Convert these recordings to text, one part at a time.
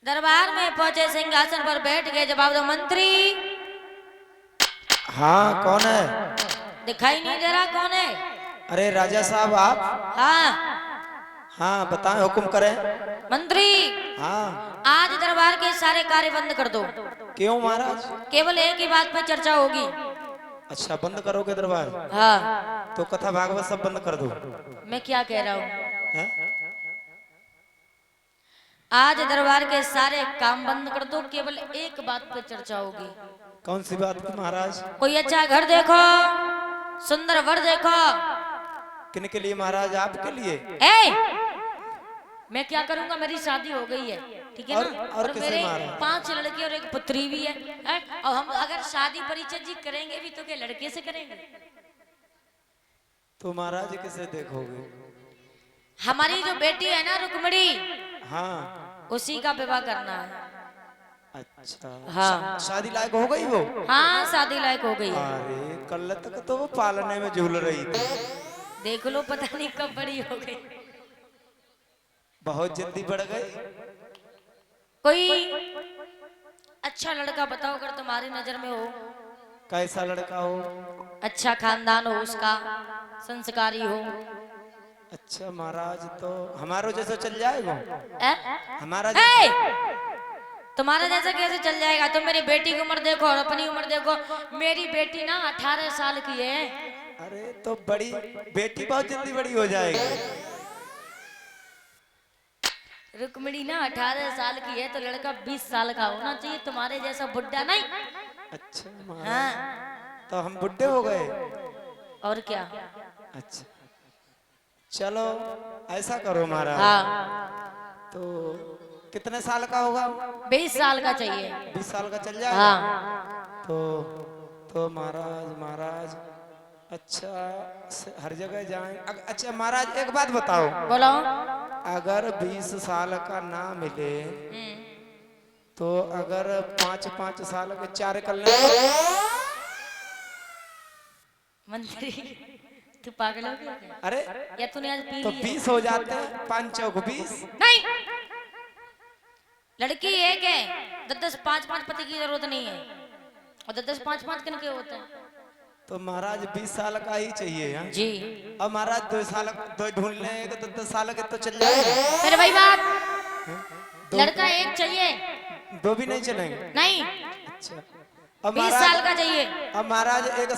दरबार में पहुंचे, सिंहासन पर बैठ गए। जवाब दो मंत्री। हाँ कौन है? दिखाई नहीं दे रहा, कौन है? अरे राजा साहब आप? हाँ हाँ बताएं, हुक्म करें। मंत्री, हाँ आज दरबार के सारे कार्य बंद कर दो। क्यों महाराज? केवल एक ही बात पर चर्चा होगी। अच्छा बंद करोगे दरबार? हाँ। तो कथा भागवत सब बंद कर दो। मैं क्या कह रहा हूँ, हैं? आज दरबार के सारे काम बंद कर दो, केवल एक बात पर चर्चा होगी। कौन सी बात की महाराज? कोई अच्छा घर देखो, सुंदर वर देखो। किन के लिए महाराज? आपके लिए? ए, मैं क्या करूंगा, मेरी शादी हो गई है, ठीक है ना? और किसे मेरे मारा? 5 लड़के और एक पुत्री भी है, और हम अगर शादी परिचय जी करेंगे भी तो क्या लड़के से करेंगे? तो महाराज किसे देखोगे? हमारी जो बेटी है ना रुक्मणी, हाँ उसी का विवाह करना है। अच्छा। हाँ। शादी लायक हो गई वो? हाँ शादी लायक हो गई है। अरे कल तक तो वो पालने में झूल रही थी। देख लो, पता नहीं कब बड़ी हो गई। बहुत जल्दी बढ़ गई। कोई अच्छा लड़का बताओ अगर तुम्हारी नजर में हो। कैसा लड़का हो? अच्छा खानदान हो उसका, संस्कारी हो। अच्छा महाराज तो हमारो जैसा चल जाएगा? हमारा ए! तुम्हारा जैसा कैसे चल जाएगा? तुम मेरी बेटी की उम्र देखो और अपनी उम्र देखो। मेरी बेटी ना 18 साल की है। अरे तो बड़ी बेटी बहुत जल्दी बड़ी हो जाएगी। रुक्मिणी ना 18 साल की है, तो लड़का 20 साल का होना चाहिए, तुम्हारे जैसा बुढ़ा नहीं। अच्छा महाराज। हाँ। तो हम बुढ़े हो गए? और क्या? अच्छा चलो ऐसा करो महाराज। हाँ। तो कितने साल का होगा? 20 साल का चाहिए। 20 साल का चल जाएगा? हाँ। तो महाराज अच्छा हर जगह जाएं। अच्छा महाराज एक बात बताओ, बोलो। अगर 20 साल का ना मिले तो अगर 5-5 साल के 4 कर ले? मंत्री तू पागल हो गया क्या? अरे या तूने आज पी तो लिया? 20 हो जाते हैं, 5 चौक 20। नहीं, लड़की एक है, 10-10 5-5 पति की जरूरत नहीं है। और 10-10 5-5 किन के होते हैं? तो महाराज 20 साल का ही चाहिए है जी। अब महाराज 2 साल दो ढूंढ लेंगे तो 10 साल के तो चल जाएगा। फिर वही बात, दो, लड़का एक चाहिए। 2 भी नहीं चलेंगे? नहीं, अच्छा अब 20 साल का चाहिए। अब महाराज एक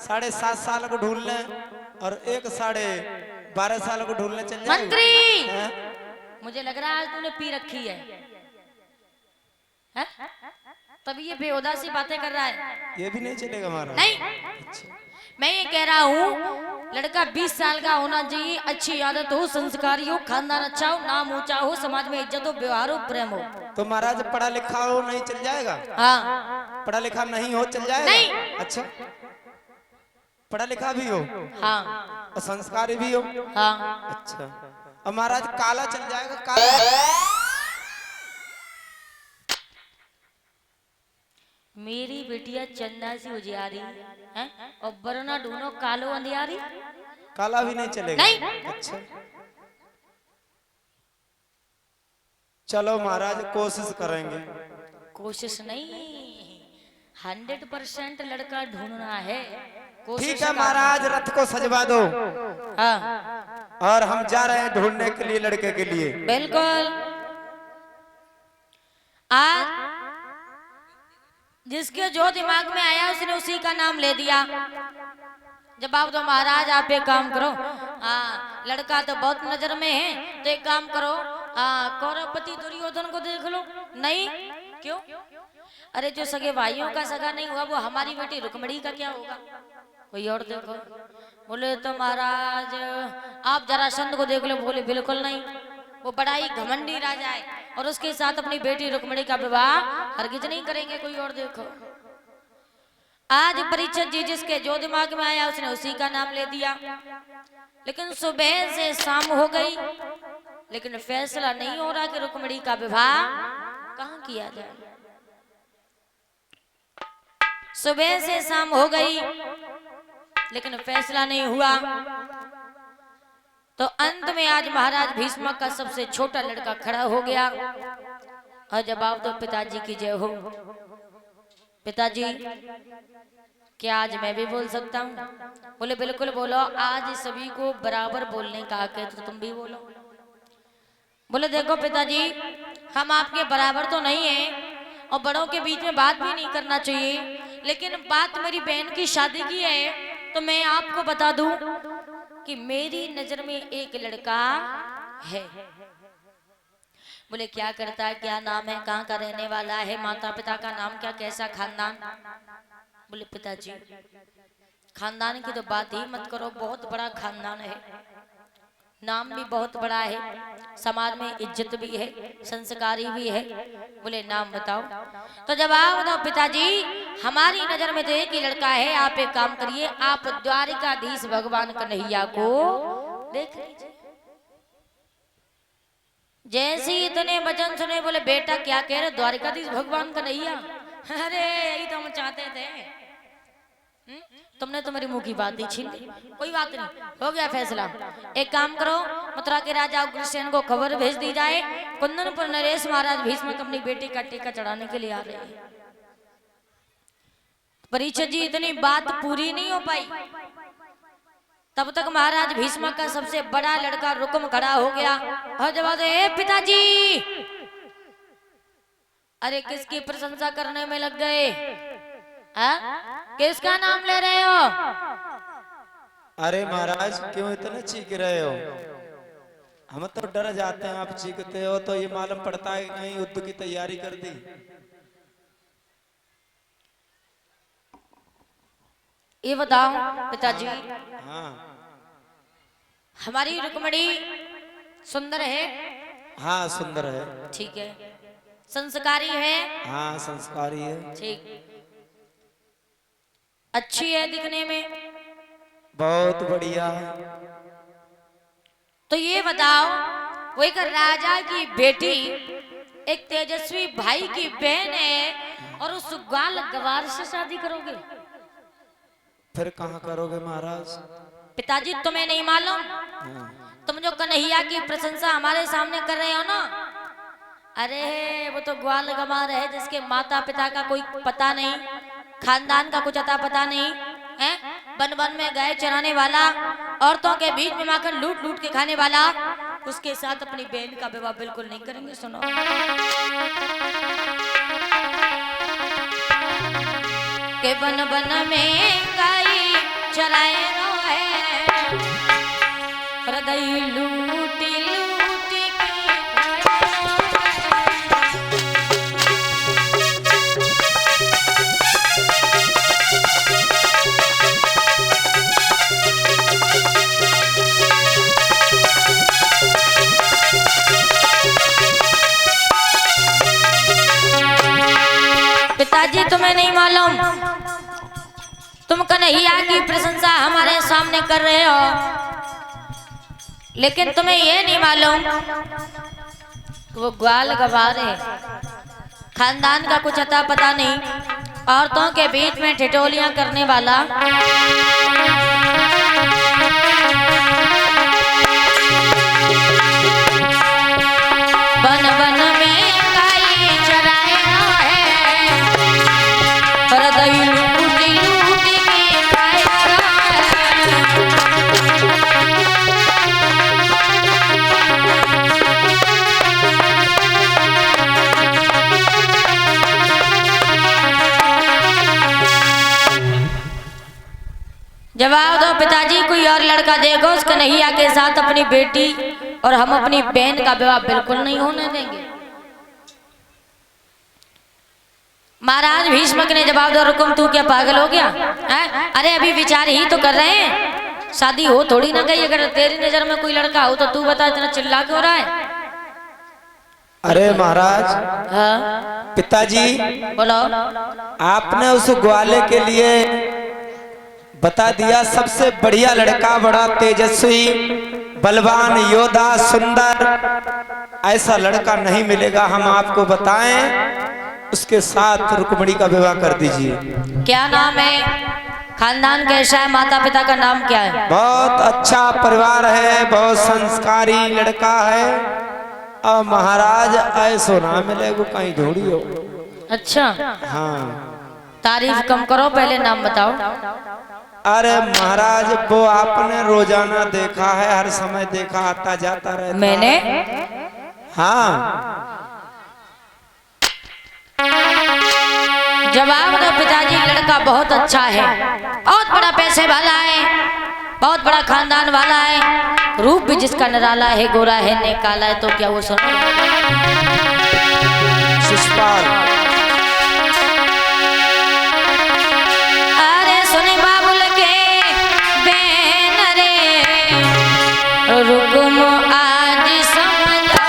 साढ़े 7 साल को ढूंढ लें और एक 12.5 साल को ढूंढ लें, चल जाएगा? मंत्री मुझे लग रहा है आज तूने पी रखी है, हैं? तभी ये बेहुदा सी बातें कर रहा है। ये भी नहीं चलेगा महाराज? नहीं, अच्छा मैं ये कह रहा हूँ लड़का 20 साल का होना चाहिए, अच्छी आदत हो, संस्कारी हो, खानदान अच्छा हो, नाम ऊंचा हो, समाज में इज्जत हो, व्यवहार हो, प्रेम हो। तो महाराज पढ़ा लिखा हो नहीं चल जाएगा? हाँ। पढ़ा लिखा नहीं हो चल जाएगा? नहीं। अच्छा पढ़ा लिखा भी हो? हाँ। और संस्कारी भी हो? हाँ। अच्छा अब महाराज काला चल जाएगा? काला? मेरी बेटिया चंदा सी उजियारी है और बरना ढूंढो कालो अंधियारी। काला भी नहीं चलेगा? नहीं। अच्छा चलो महाराज कोशिश करेंगे। कोशिश नहीं, 100% लड़का ढूंढना है। ठीक है महाराज, रथ को सजवा दो। हाँ और हम जा रहे हैं ढूंढने के लिए लड़के के लिए। बिल्कुल। आज जिसके जो दिमाग में आया उसने उसी का नाम ले दिया। जवाब दो महाराज, आप एक काम करो। हाँ लड़का तो बहुत नजर में है, तो एक काम करो, कौरवपति दुर्योधन को देख लो। नहीं, क्यों? अरे जो सगे भाइयों का सगा नहीं हुआ वो हमारी बेटी रुक्मिणी का क्या होगा? कोई और देखो। बोले तो महाराज आप जरासंध को देख लो। बोले बिल्कुल नहीं, वो बड़ा ही घमंडी राजा है और उसके साथ अपनी बेटी रुक्मिणी का विवाह हरगिज नहीं करेंगे। कोई और देखो। आज परीक्षित जी जिसके जो दिमाग में आया उसने उसी का नाम ले दिया। लेकिन सुबह से शाम हो गई, लेकिन फैसला नहीं हो रहा कि रुक्मिणी का विवाह कहाँ किया जाए। सुबह से शाम हो गई, लेकिन फैसला नहीं हुआ। तो अंत में आज महाराज भीष्म का सबसे छोटा लड़का खड़ा हो गया और जवाब दो पिताजी की जय हो। पिताजी क्या आज मैं भी बोल सकता हूँ? बोले बिल्कुल बोलो, आज सभी को बराबर बोलने का हक है, तो तुम भी बोलो। बोले देखो पिताजी, हम आपके बराबर तो नहीं हैं और बड़ों के बीच में बात भी नहीं करना चाहिए, लेकिन बात मेरी बहन की शादी की है, तो मैं आपको बता दूं कि मेरी नजर में एक लड़का है। बोले क्या करता है, क्या नाम है, कहाँ का रहने वाला है, माता पिता का नाम क्या, कैसा खानदान? बोले पिताजी खानदान की तो बात ही मत करो, बहुत बड़ा खानदान है, नाम भी बहुत बड़ा है, समाज में इज्जत भी है, संस्कारी भी है। बोले नाम बताओ। तो जवाब बताओ पिताजी, हमारी नजर में तो एक ही लड़का है, आप एक काम करिए, आप द्वारिकाधीश भगवान कन्हैया को देख लीजिए। जैसे ही इतने वचन सुने बोले बेटा क्या कह रहे, द्वारिकाधीश भगवान कन्हैया? अरे यही तो हम चाहते थे। तुमने तो मेरी मुंह की बात ही छीन ली। कोई बात नहीं, हो गया फैसला। एक काम करो, मथुरा के राजा उग्रसेन को खबर भेज दी जाए, कुंदनपुर नरेश महाराज भीष्म अपनी बेटी का टीका चढ़ाने के लिए आ रहे हैं। परीक्षित जी इतनी बात पूरी नहीं हो पाई, तब तक महाराज भीष्म का सबसे बड़ा लड़का रुकुम खड़ा हो गया और जवाब दे, पिताजी अरे किसकी प्रशंसा करने में लग गए? किसका नाम ले रहे हो? अरे महाराज क्यों इतना चीख रहे हो? हम तो डर जाते हैं, आप चीखते हो तो ये मालूम पड़ता है कहीं युद्ध की तैयारी कर दी। ये बताओ पिताजी, हाँ हमारी रुक्मणी सुंदर है? हाँ सुंदर है। ठीक है। संस्कारी है? हाँ संस्कारी है। ठीक। अच्छी है दिखने में? बहुत बढ़िया है। तो ये बताओ, वो एक राजा की बेटी, एक तेजस्वी भाई की बहन है और उस ग्वाल गवार से शादी करोगे? फिर कहाँ करोगे महाराज? पिताजी तुम्हें नहीं मालूम? तुम जो कन्हैया की प्रशंसा हमारे सामने कर रहे हो ना, अरे वो तो ग्वाल गवार है जिसके माता पिता का कोई पता नहीं, खानदान का कुछ अता पता नहीं है, वन वन में गाय चराने वाला, औरतों के बीच में माखन लूट लूट के खाने वाला, उसके साथ अपनी बहन का विवाह बिल्कुल नहीं करेंगे। सुनो, के वन वन में गाय चराए रोए, हृदय लूटी लूटी पिताजी तुम्हें नहीं मालूम, तुम कन्हैया की प्रशंसा हमारे सामने कर रहे हो, लेकिन तुम्हें यह नहीं मालूम वो ग्वाल गवार है, खानदान का कुछ अता पता नहीं, औरतों के बीच में ठिठोलियां करने वाला, वन वन में गाय चराए है, हृदय लूटी लूटी के खाया है। जवाब दो पिताजी, कोई और लड़का देखो उस कन्हैया के साथ अपनी बेटी और हम अपनी बहन का विवाह बिल्कुल नहीं होने देंगे। महाराज भीष्मक ने जवाब दिया, रुकुम तू क्या पागल हो गया है? अरे अभी विचार ही तो कर रहे हैं, शादी हो थोड़ी ना गई, अगर तेरी नजर में कोई लड़का हो तो तू बता इतना चिल्ला क्यों रहा है? अरे महाराज, हाँ पिताजी बोलो। आपने उस ग्वाले के लिए बता दिया सबसे बढ़िया लड़का, बड़ा तेजस्वी बलवान योद्धा सुंदर, ऐसा लड़का नहीं मिलेगा, हम आपको बताएं, उसके साथ रुक्मिणी का विवाह कर दीजिए। क्या नाम है, खानदान कैसा है, माता पिता का नाम क्या है? बहुत अच्छा परिवार है, बहुत संस्कारी लड़का है, अब महाराज ऐसो ना मिलेगो कहीं ढूंढी हो। अच्छा, हाँ तारीफ कम करो, पहले नाम बताओ। अरे महाराज वो आपने रोजाना देखा है, हर समय देखा, आता जाता रहता मैंने है। हाँ जवाब दो पिताजी, लड़का बहुत अच्छा है, बहुत बड़ा पैसे वाला है, बहुत बड़ा खानदान वाला है, रूप भी जिसका निराला है, गोरा है, नेक काला है, तो क्या वो सुनो। शिषपाल अरे सुने बाबुल के बेन रे, रुकुम आज समझा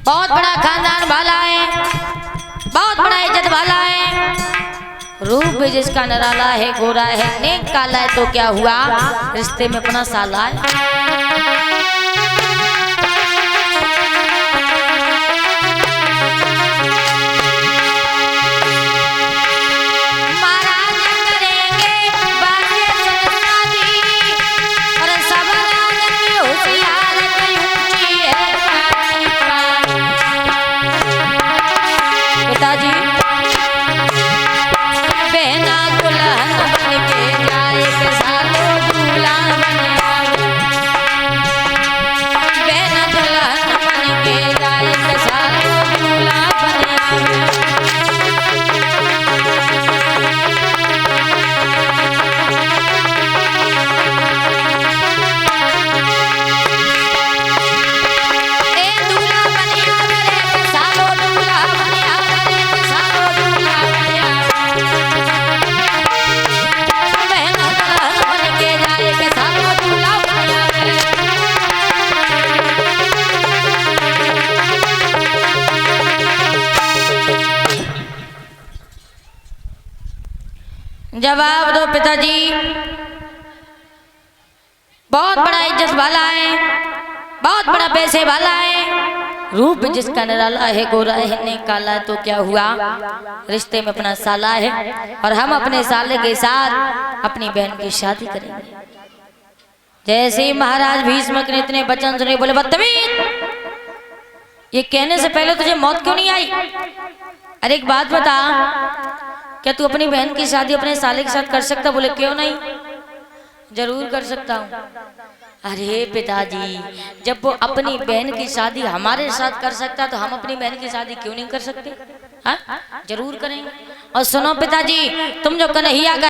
बहुत बड़ा खानदान वाला है, बहुत बड़ा इज्जत वाला है, रूप भी जिसका निराला है, गोरा है, नेक काला है, तो क्या हुआ, रिश्ते में अपना साला है। जवाब दो पिताजी, बहुत बड़ा इज्जत वाला है, बहुत बड़ा पैसे वाला है, रूप जिसका निराला है, गोरा है, नेक काला है, तो क्या हुआ, रिश्ते में अपना साला है, और हम अपने साले के साथ अपनी बहन की शादी करेंगे। जैसे ही महाराज भीष्मक ने इतने वचन सुने, बोले बदतमीज, ये कहने से पहले तुझे मौत क्यों नहीं आई? अरे एक बात बता, क्या तू अपनी बहन की शादी अपने साले के साथ कर सकता? बोले क्यों नहीं, जरूर कर सकता हूँ। अरे पिताजी, जब वो अपनी बहन की शादी हमारे साथ कर सकता तो हम अपनी बहन की शादी क्यों नहीं कर सकते? हाँ, जरूर करेंगे। और सुनो पिताजी, तुम जो कन्हैया का